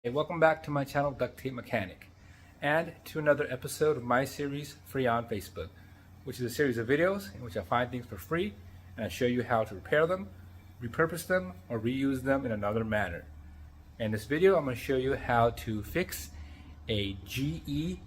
Hey, welcome back to my channel, Duct Tape Mechanic, and to another episode of my series, Free on Facebook, which is a series of videos in which I find things for free and I show you how to repair them, repurpose them, or reuse them in another manner. In this video, I'm going to show you how to fix a GE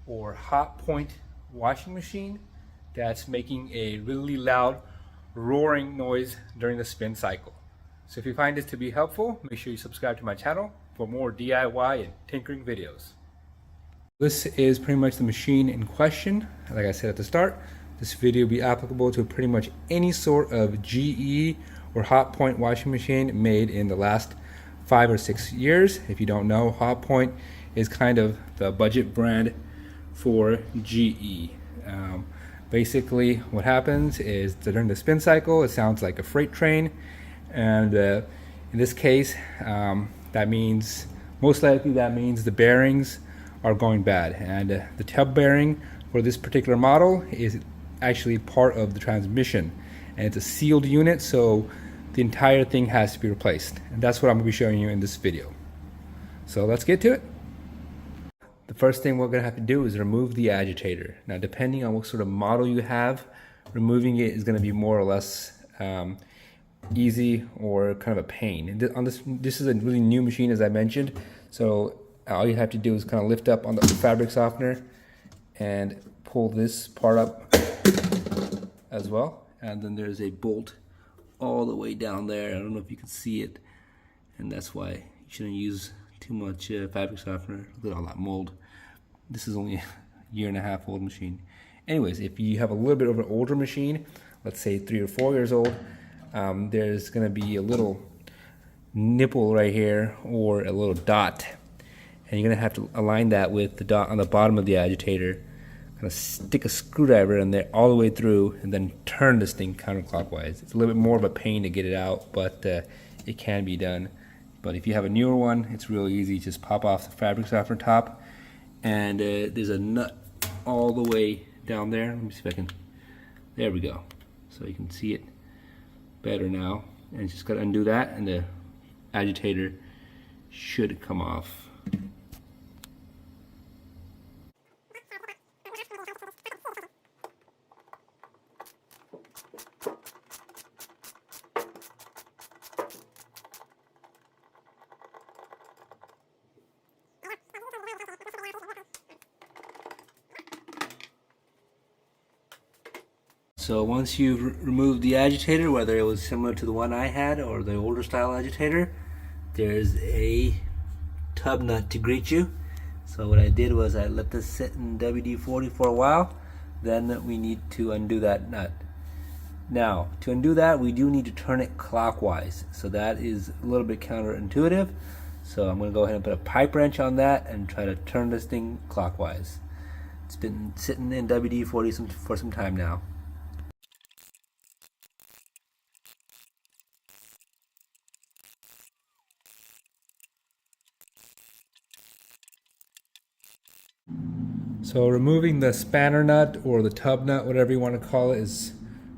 or Hotpoint washing machine that's making a really loud roaring noise during the spin cycle. So if you find this to be helpful, make sure you subscribe to my channel for more DIY and tinkering videos. This is pretty much the machine in question. Like I said at the start, this video will be applicable to pretty much any sort of GE or Hotpoint washing machine made in the last 5 or 6 years. If you don't know, Hotpoint is kind of the budget brand for GE. Basically what happens is that during the spin cycle it sounds like a freight train, and in this case that means, most likely that means the bearings are going bad, and the tub bearing for this particular model is actually part of the transmission, and it's a sealed unit, so the entire thing has to be replaced, and that's what I'm going to be showing you in this video. So let's get to it. The first thing we're going to have to do is remove the agitator. Now, depending on what sort of model you have, removing it is going to be more or less easy or kind of a pain. And this is a really new machine, as I mentioned, so all you have to do is kind of lift up on the fabric softener and pull this part up as well, and then there's a bolt all the way down there. I don't know if you can see it, and that's why you shouldn't use too much fabric softener. Look at all that mold. This is only a 1.5-year old machine. Anyways, if you have a little bit of an older machine, let's say 3 or 4 years old, there's going to be a little nipple right here or a little dot, and you're going to have to align that with the dot on the bottom of the agitator. Kind of stick a screwdriver in there all the way through and then turn this thing counterclockwise. It's a little bit more of a pain to get it out, but it can be done. But if you have a newer one, it's real easy. Just pop off the fabric softener top, and there's a nut all the way down there. Let me see if I can, there we go. So you can see it better now, and you just got to undo that and the agitator should come off. So once you've removed the agitator, whether it was similar to the one I had or the older style agitator, there's a tub nut to greet you. So what I did was I let this sit in WD-40 for a while. Then we need to undo that nut. Now, to undo that, we do need to turn it clockwise. So that is a little bit counterintuitive. So I'm going to go ahead and put a pipe wrench on that and try to turn this thing clockwise. It's been sitting in WD-40 for some time now. So removing the spanner nut or the tub nut, whatever you want to call it, is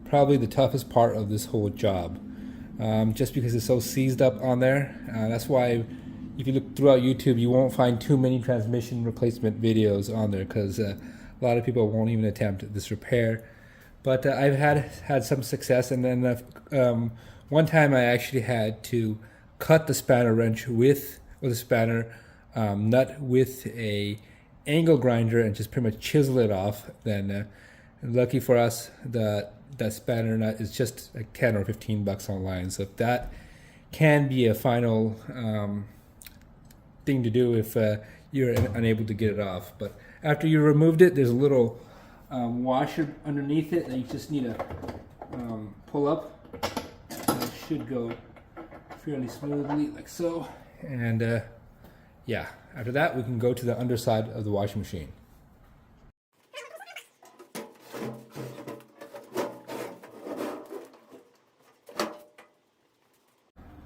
probably the toughest part of this whole job. Just because it's so seized up on there. That's why if you look throughout YouTube, you won't find too many transmission replacement videos on there, because a lot of people won't even attempt this repair. But I've had some success, and then one time I actually had to cut the spanner wrench with the spanner nut with a angle grinder and just pretty much chisel it off. Then lucky for us, that spanner nut is just like 10 or 15 bucks online. So if that can be a final thing to do if you're unable to get it off. But after you removed it, there's a little washer underneath it that you just need to pull up, and it should go fairly smoothly like so. And yeah, after that we can go to the underside of the washing machine.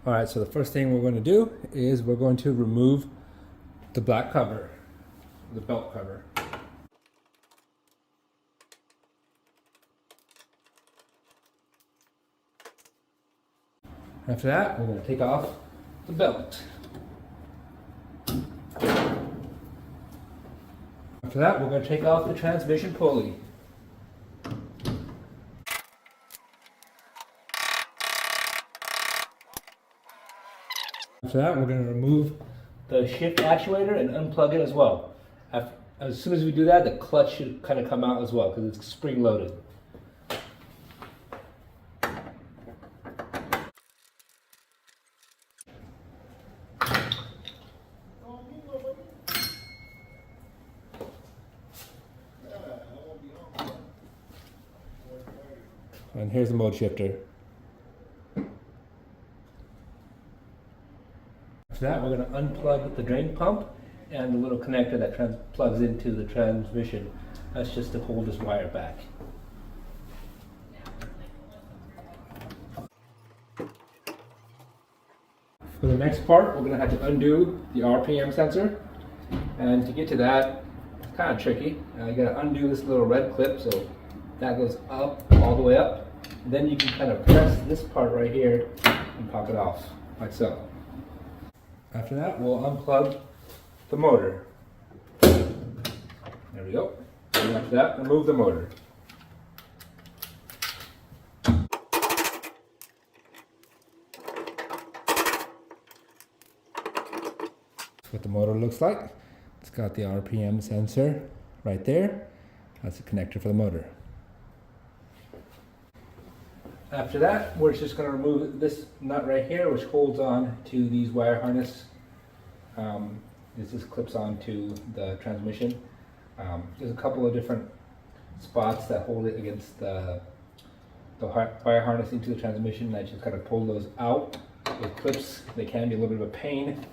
Alright, so the first thing we're going to do is we're going to remove the black cover, the belt cover. After that, we're going to take off the belt. After that, we're going to take off the transmission pulley. After that, we're going to remove the shift actuator and unplug it as well. As soon as we do that, the clutch should kind of come out as well because it's spring loaded. And here's the mode shifter. After that, we're going to unplug the drain pump and the little connector that plugs into the transmission. That's just to hold this wire back. For the next part, we're going to have to undo the RPM sensor. And to get to that, it's kind of tricky. You got to undo this little red clip so that goes up, all the way up. And then you can kind of press this part right here and pop it off, like so. After that, we'll unplug the motor. There we go. And after that, remove the motor. That's what the motor looks like. It's got the RPM sensor right there. That's the connector for the motor. After that, we're just going to remove this nut right here, which holds on to these wire harness. This just clips onto the transmission. There's a couple of different spots that hold it against the wire harness into the transmission. I just kind of pull those out with clips. They can be a little bit of a pain.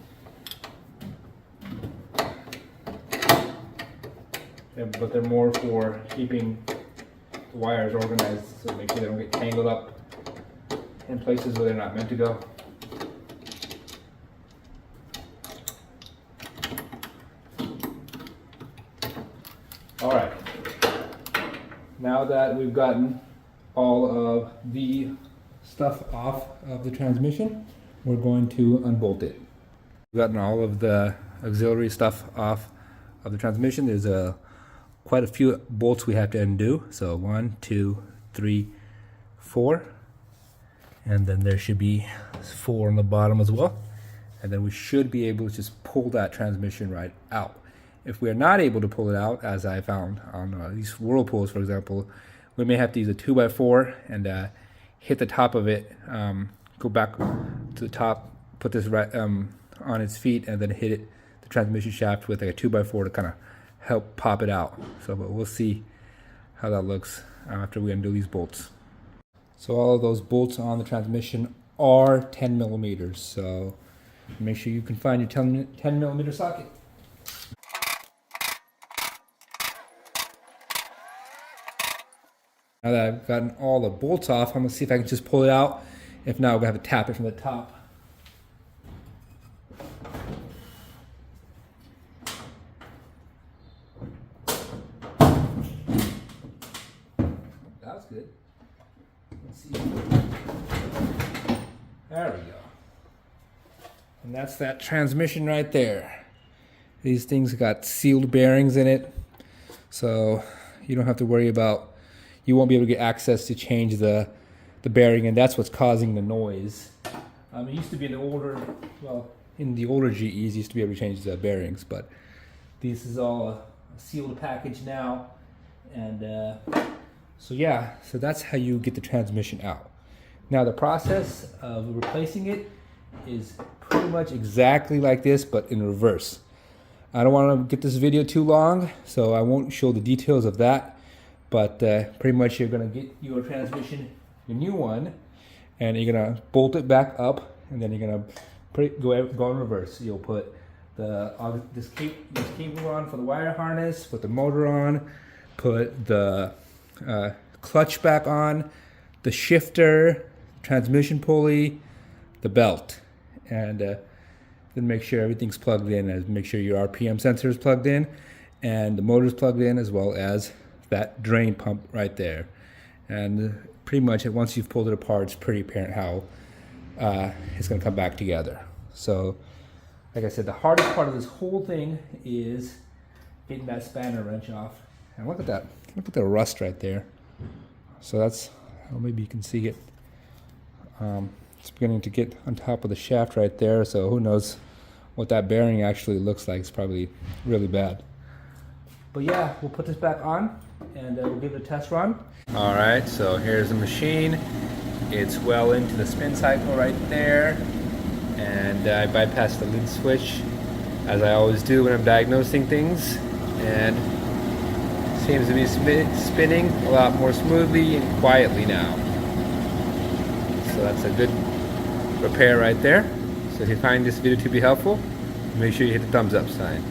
But they're more for keeping the wires organized, so make sure they don't get tangled up in places where they're not meant to go. Alright, now that we've gotten all of the stuff off of the transmission, we're going to unbolt it. We've gotten all of the auxiliary stuff off of the transmission. There's quite a few bolts we have to undo. So 1, 2, 3, 4. And then there should be 4 on the bottom as well. And then we should be able to just pull that transmission right out. If we are not able to pull it out, as I found on these whirlpools, for example, we may have to use a 2x4 and hit the top of it, go back to the top, put this right on its feet, and then hit it, the transmission shaft with like a 2x4 to kind of help pop it out. So, but we'll see how that looks after we undo these bolts. So all of those bolts on the transmission are 10 millimeters. So make sure you can find your 10 millimeter socket. Now that I've gotten all the bolts off, I'm gonna see if I can just pull it out. If not, we're gonna have to tap it from the top. That was good. Let's see. There we go. And that's that transmission right there. These things got sealed bearings in it, so you don't have to worry about, you won't be able to get access to change the bearing, and that's what's causing the noise. It used to be in the older GEs, used to be able to change the bearings, but this is all a sealed package now. And so that's how you get the transmission out. Now the process of replacing it is pretty much exactly like this, but in reverse. I don't want to get this video too long, so I won't show the details of that. But pretty much you're going to get your transmission, your new one, and you're going to bolt it back up, and then you're going to go in reverse. You'll put this cable on for the wire harness, put the motor on, put the clutch back on, the shifter, transmission pulley, the belt, and then make sure everything's plugged in, and make sure your RPM sensor is plugged in, and the motor's plugged in, as well as that drain pump right there. And pretty much once you've pulled it apart, it's pretty apparent how it's going to come back together. So like I said, the hardest part of this whole thing is getting that spanner wrench off. And look at that. Look at the rust right there. So that's, well, maybe you can see it. It's beginning to get on top of the shaft right there. So who knows what that bearing actually looks like. It's probably really bad. But yeah, we'll put this back on and we'll give it a test run. All right, so here's the machine. It's well into the spin cycle right there. And I bypassed the lid switch, as I always do when I'm diagnosing things. And seems to be spinning a lot more smoothly and quietly now. So that's a good repair right there. So if you find this video to be helpful, make sure you hit the thumbs up sign.